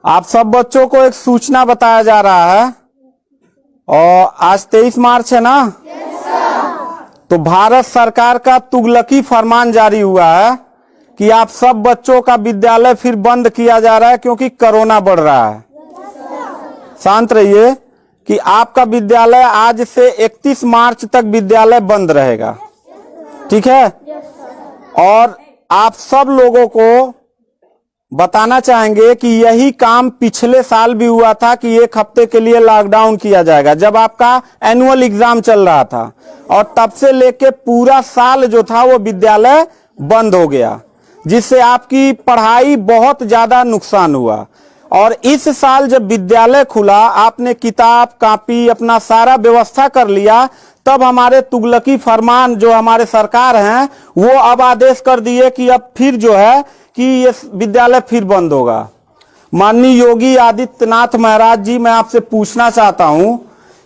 आप सब बच्चों को एक सूचना बताया जा रहा है और आज 23 मार्च है ना। तो भारत सरकार का तुगलकी फरमान जारी हुआ है कि आप सब बच्चों का विद्यालय फिर बंद किया जा रहा है क्योंकि कोरोना बढ़ रहा है। शांत रहिए कि आपका विद्यालय आज से 31 मार्च तक विद्यालय बंद रहेगा, ठीक है। और आप सब लोगों को बताना चाहेंगे कि यही काम पिछले साल भी हुआ था कि एक हफ्ते के लिए लॉकडाउन किया जाएगा जब आपका एनुअल एग्जाम चल रहा था, और तब से लेके पूरा साल जो था वो विद्यालय बंद हो गया, जिससे आपकी पढ़ाई बहुत ज्यादा नुकसान हुआ। और इस साल जब विद्यालय खुला, आपने किताब कॉपी अपना सारा व्यवस्था कर लिया, तब हमारे तुगलकी फरमान जो हमारे सरकार हैं वो अब आदेश कर दिए कि अब फिर जो है कि ये विद्यालय फिर बंद होगा। माननीय योगी आदित्यनाथ महाराज जी, मैं आपसे पूछना चाहता हूं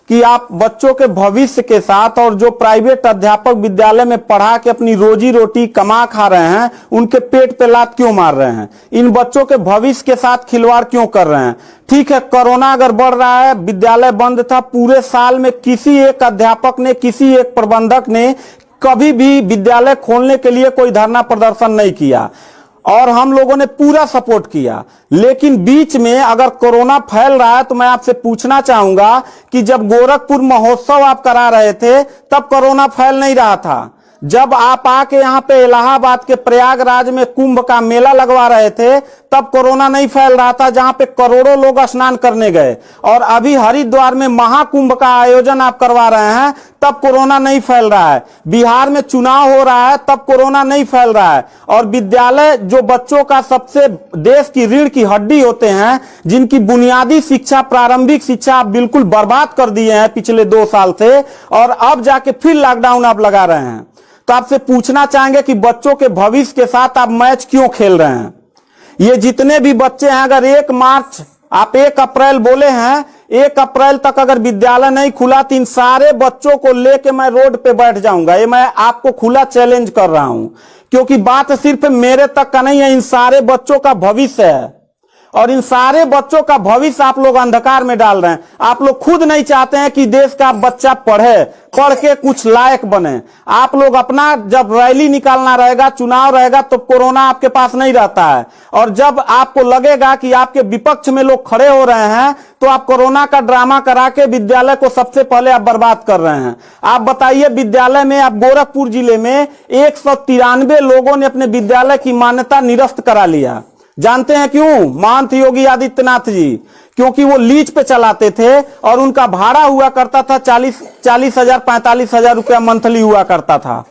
कि आप बच्चों के भविष्य के साथ और जो प्राइवेट अध्यापक विद्यालय में पढ़ा के अपनी रोजी रोटी कमा खा रहे हैं, उनके पेट पे लात क्यों मार रहे हैं? इन बच्चों के भविष्य के साथ खिलवाड़ क्यों कर रहे हैं? ठीक है, कोरोना अगर बढ़ रहा है, विद्यालय बंद था, पूरे साल में किसी एक अध्यापक ने, किसी एक प्रबंधक ने कभी भी विद्यालय खोलने के लिए कोई धरना प्रदर्शन नहीं किया और हम लोगों ने पूरा सपोर्ट किया। लेकिन बीच में अगर कोरोना फैल रहा है तो मैं आपसे पूछना चाहूंगा कि जब गोरखपुर महोत्सव आप करा रहे थे तब कोरोना फैल नहीं रहा था। जब आप आके यहाँ पे इलाहाबाद के प्रयागराज में कुंभ का मेला लगवा रहे थे तब कोरोना नहीं फैल रहा था, जहां पे करोड़ों लोग स्नान करने गए। और अभी हरिद्वार में महाकुंभ का आयोजन आप करवा रहे हैं तब कोरोना नहीं फैल रहा है। बिहार में चुनाव हो रहा है तब कोरोना नहीं फैल रहा है। और विद्यालय जो बच्चों का सबसे देश की रीढ़ की हड्डी होते हैं, जिनकी बुनियादी शिक्षा, प्रारंभिक शिक्षा आप बिल्कुल बर्बाद कर दिए हैं पिछले 2 साल से, और अब जाके फिर लॉकडाउन आप लगा रहे हैं। तो आपसे पूछना चाहेंगे कि बच्चों के भविष्य के साथ आप मैच क्यों खेल रहे हैं? ये जितने भी बच्चे हैं, अगर 1 मार्च आप 1 अप्रैल बोले हैं, 1 अप्रैल तक अगर विद्यालय नहीं खुला तो इन सारे बच्चों को लेके मैं रोड पे बैठ जाऊंगा। ये मैं आपको खुला चैलेंज कर रहा हूं, क्योंकि बात सिर्फ मेरे तक का नहीं है, इन सारे बच्चों का भविष्य है। और इन सारे बच्चों का भविष्य आप लोग अंधकार में डाल रहे हैं। आप लोग खुद नहीं चाहते हैं कि देश का बच्चा पढ़े, पढ़ के कुछ लायक बने। आप लोग अपना, जब रैली निकालना रहेगा, चुनाव रहेगा, तो कोरोना आपके पास नहीं रहता है। और जब आपको लगेगा कि आपके विपक्ष में लोग खड़े हो रहे हैं तो आप कोरोना का ड्रामा करा के विद्यालय को सबसे पहले आप बर्बाद कर रहे हैं। आप बताइए, विद्यालय में, आप गोरखपुर जिले में 193 लोगों ने अपने विद्यालय की मान्यता निरस्त करा लिया। जानते हैं क्यों? महंत योगी आदित्यनाथ जी, क्योंकि वो लीज पे चलाते थे और उनका भाड़ा हुआ करता था 40,000 45,000 रुपया मंथली हुआ करता था।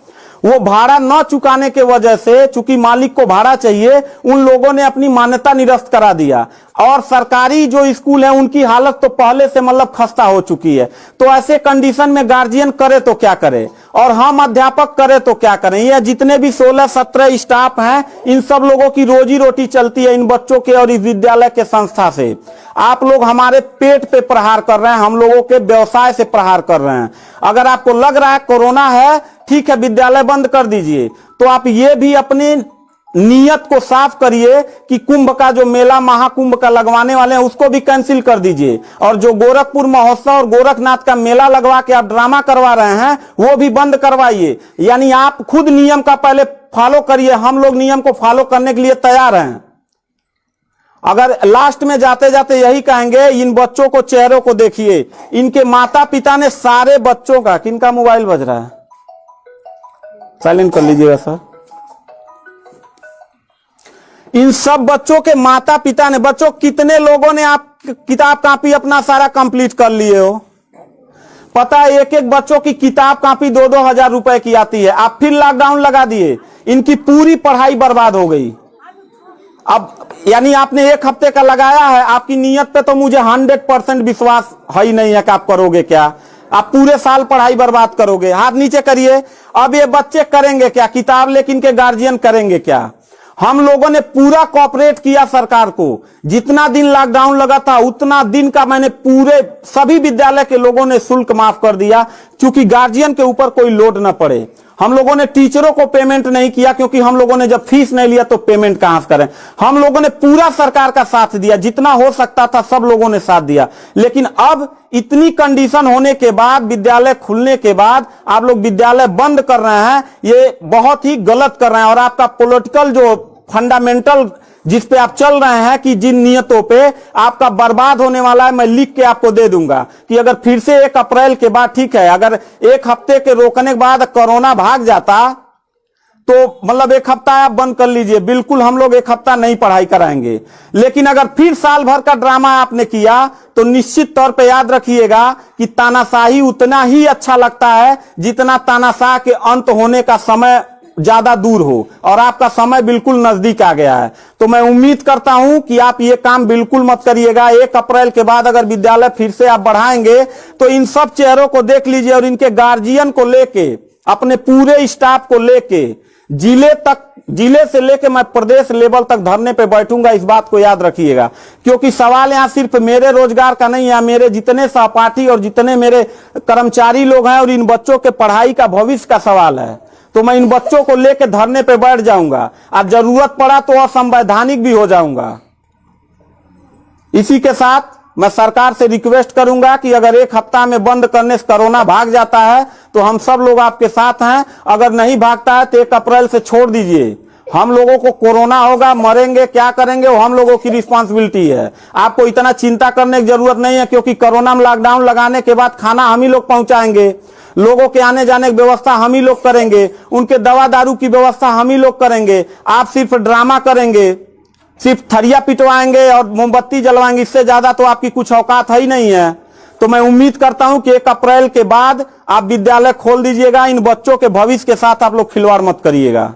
वो भाड़ा न चुकाने के वजह से, चूंकि मालिक को भाड़ा चाहिए, उन लोगों ने अपनी मान्यता निरस्त करा दिया। और सरकारी जो स्कूल है उनकी हालत तो पहले से मतलब खस्ता हो चुकी है। तो ऐसे कंडीशन में गार्जियन करे तो क्या करे, और हम अध्यापक करे तो क्या करें? ये जितने भी 16-17 स्टाफ हैं, इन सब लोगों की रोजी रोटी चलती है इन बच्चों के और इस विद्यालय के संस्था से। आप लोग हमारे पेट पे प्रहार कर रहे हैं, हम लोगों के व्यवसाय से प्रहार कर रहे हैं। अगर आपको लग रहा है कोरोना है, ठीक है, विद्यालय बंद कर दीजिए, तो आप ये भी अपनी नियत को साफ करिए कि कुंभ का जो मेला, महाकुंभ का लगवाने वाले हैं, उसको भी कैंसिल कर दीजिए। और जो गोरखपुर महोत्सव और गोरखनाथ का मेला लगवा के आप ड्रामा करवा रहे हैं, वो भी बंद करवाइए। यानी आप खुद नियम का पहले फॉलो करिए, हम लोग नियम को फॉलो करने के लिए तैयार हैं। अगर लास्ट में जाते जाते यही कहेंगे, इन बच्चों को, चेहरों को देखिए, इनके माता पिता ने सारे बच्चों का, किनका मोबाइल बज रहा है, साइलेंट कर लीजिएगा सर। इन सब बच्चों के माता पिता ने, बच्चों कितने लोगों ने आप किताब कॉपी अपना सारा कंप्लीट कर लिए हो? पता है, एक एक बच्चों की किताब कॉपी 2-2 हजार रुपए की आती है। आप फिर लॉकडाउन लगा दिए, इनकी पूरी पढ़ाई बर्बाद हो गई। अब यानी आपने 1 हफ्ते का लगाया है, आपकी नीयत पे तो मुझे 100% विश्वास है ही नहीं है कि आप करोगे क्या। आप पूरे साल पढ़ाई बर्बाद करोगे। हाथ नीचे करिए। अब ये बच्चे करेंगे क्या? किताब लेकिन के गार्जियन करेंगे क्या? हम लोगों ने पूरा कोऑपरेट किया सरकार को। जितना दिन लॉकडाउन लगा था उतना दिन का मैंने पूरे सभी विद्यालय के लोगों ने शुल्क माफ कर दिया, क्योंकि गार्जियन के ऊपर कोई लोड न पड़े। हम लोगों ने टीचरों को पेमेंट नहीं किया, क्योंकि हम लोगों ने जब फीस नहीं लिया तो पेमेंट कहां से करें। हम लोगों ने पूरा सरकार का साथ दिया, जितना हो सकता था सब लोगों ने साथ दिया। लेकिन अब इतनी कंडीशन होने के बाद, विद्यालय खुलने के बाद आप लोग विद्यालय बंद कर रहे हैं, ये बहुत ही गलत कर रहे हैं। और आपका पॉलिटिकल जो फंडामेंटल जिस पे आप चल रहे हैं कि जिन नियतों पे आपका बर्बाद होने वाला है, मैं लिख के आपको दे दूंगा कि अगर फिर से 1 अप्रैल के बाद, ठीक है, अगर 1 हफ्ते के रोकने के बाद कोरोना भाग जाता तो मतलब 1 हफ्ता आप बंद कर लीजिए, बिल्कुल हम लोग 1 हफ्ता नहीं पढ़ाई कराएंगे। लेकिन अगर फिर साल भर का ड्रामा आपने किया तो निश्चित तौर पे याद रखिएगा कि तानाशाही उतना ही अच्छा लगता है जितना तानाशाह के अंत होने का समय ज्यादा दूर हो, और आपका समय बिल्कुल नजदीक आ गया है। तो मैं उम्मीद करता हूं कि आप ये काम बिल्कुल मत करिएगा। 1 अप्रैल के बाद अगर विद्यालय फिर से आप बढ़ाएंगे तो इन सब चेहरों को देख लीजिए और इनके गार्जियन को लेके, अपने पूरे स्टाफ को लेके जिले से लेके मैं प्रदेश लेवल तक धरने पे बैठूंगा। इस बात को याद रखिएगा, क्योंकि सवाल यहां सिर्फ मेरे रोजगार का नहीं है, मेरे जितने सहपाठी और जितने मेरे कर्मचारी लोग हैं और इन बच्चों के पढ़ाई का भविष्य का सवाल है। तो मैं इन बच्चों को लेकर धरने पे बैठ जाऊंगा, और जरूरत पड़ा तो असंवैधानिक भी हो जाऊंगा। इसी के साथ मैं सरकार से रिक्वेस्ट करूंगा कि अगर 1 हफ्ता में बंद करने से कोरोना भाग जाता है तो हम सब लोग आपके साथ हैं, अगर नहीं भागता है तो 1 अप्रैल से छोड़ दीजिए। हम लोगों को कोरोना होगा, मरेंगे, क्या करेंगे वो हम लोगों की रिस्पांसिबिलिटी है। आपको इतना चिंता करने की जरूरत नहीं है, क्योंकि कोरोना में लॉकडाउन लगाने के बाद खाना हम ही लोग पहुंचाएंगे, लोगों के आने जाने की व्यवस्था हम ही लोग करेंगे, उनके दवा दारू की व्यवस्था हम ही लोग करेंगे। आप सिर्फ ड्रामा करेंगे, सिर्फ थरिया पिटवाएंगे और मोमबत्ती जलवाएंगे, इससे ज्यादा तो आपकी कुछ औकात है ही नहीं है। तो मैं उम्मीद करता हूं कि 1 अप्रैल के बाद आप विद्यालय खोल दीजिएगा। इन बच्चों के भविष्य के साथ आप लोग खिलवाड़ मत करिएगा।